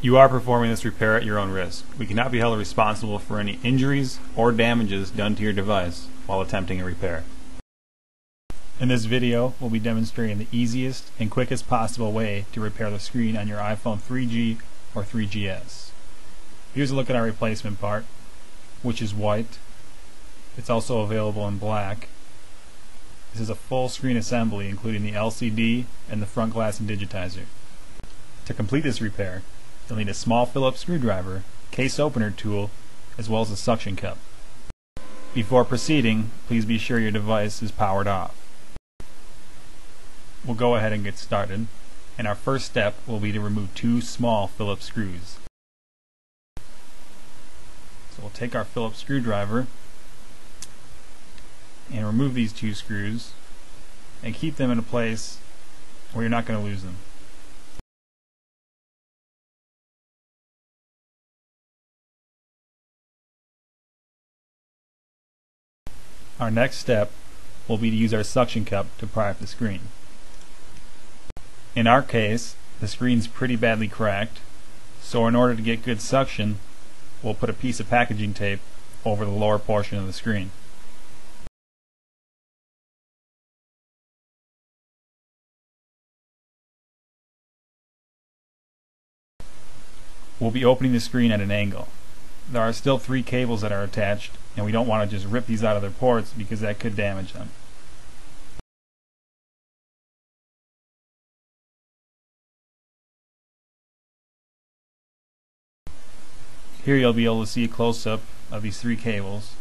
You are performing this repair at your own risk. We cannot be held responsible for any injuries or damages done to your device while attempting a repair. In this video, we'll be demonstrating the easiest and quickest possible way to repair the screen on your iPhone 3G or 3GS. Here's a look at our replacement part, which is white. It's also available in black. This is a full screen assembly including the LCD and the front glass and digitizer. To complete this repair, you'll need a small Phillips screwdriver, case opener tool, as well as a suction cup. Before proceeding, please be sure your device is powered off. We'll go ahead and get started, and our first step will be to remove two small Phillips screws. So we'll take our Phillips screwdriver and remove these two screws and keep them in a place where you're not going to lose them. Our next step will be to use our suction cup to pry up the screen. In our case, the screen's pretty badly cracked, so in order to get good suction, we'll put a piece of packaging tape over the lower portion of the screen. We'll be opening the screen at an angle. There are still 3 cables that are attached, and we don't want to just rip these out of their ports because that could damage them. Here you'll be able to see a close-up of these 3 cables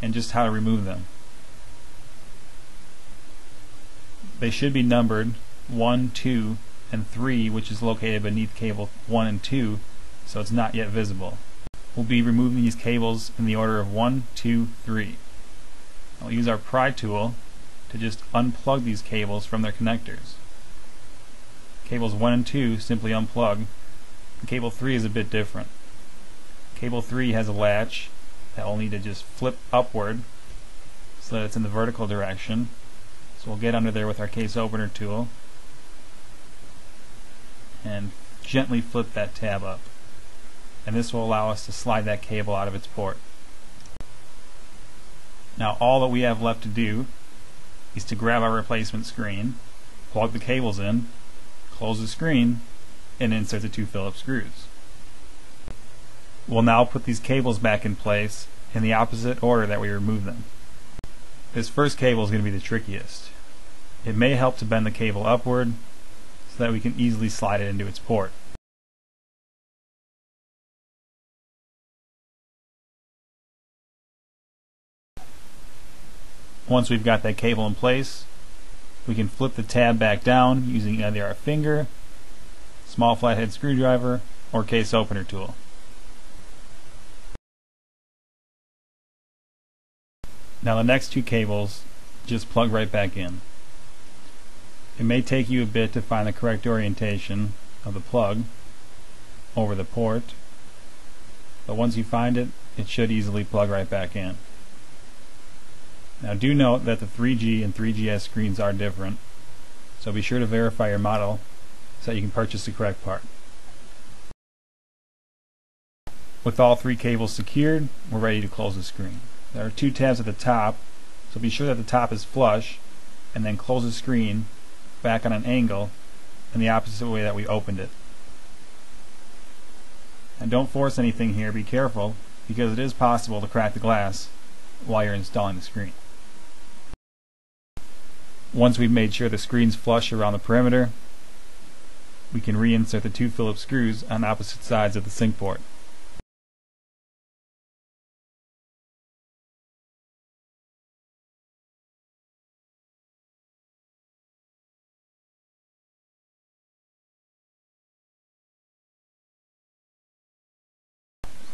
and just how to remove them. They should be numbered 1, 2, and 3, which is located beneath cable 1 and 2, so it's not yet visible. We'll be removing these cables in the order of 1, 2, 3. I'll use our pry tool to just unplug these cables from their connectors. Cables 1 and 2 simply unplug, and cable 3 is a bit different. Cable 3 has a latch that will need to just flip upward so that it's in the vertical direction. So we'll get under there with our case opener tool and gently flip that tab up. And this will allow us to slide that cable out of its port. Now all that we have left to do is to grab our replacement screen, plug the cables in, close the screen, and insert the 2 Phillips screws. We'll now put these cables back in place in the opposite order that we removed them. This first cable is going to be the trickiest. It may help to bend the cable upward so that we can easily slide it into its port. Once we've got that cable in place, we can flip the tab back down using either our finger, small flathead screwdriver, or case opener tool. Now the next 2 cables just plug right back in. It may take you a bit to find the correct orientation of the plug over the port, but once you find it, it should easily plug right back in. Now do note that the 3G and 3GS screens are different, so be sure to verify your model so that you can purchase the correct part. With all 3 cables secured, we're ready to close the screen. There are 2 tabs at the top, so be sure that the top is flush, and then close the screen back on an angle in the opposite way that we opened it. And don't force anything here, be careful, because it is possible to crack the glass while you're installing the screen. Once we've made sure the screen's flush around the perimeter, we can reinsert the 2 Phillips screws on opposite sides of the sync port.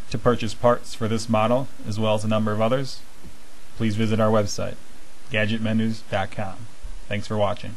To purchase parts for this model, as well as a number of others, please visit our website, gadgetmenus.com. Thanks for watching.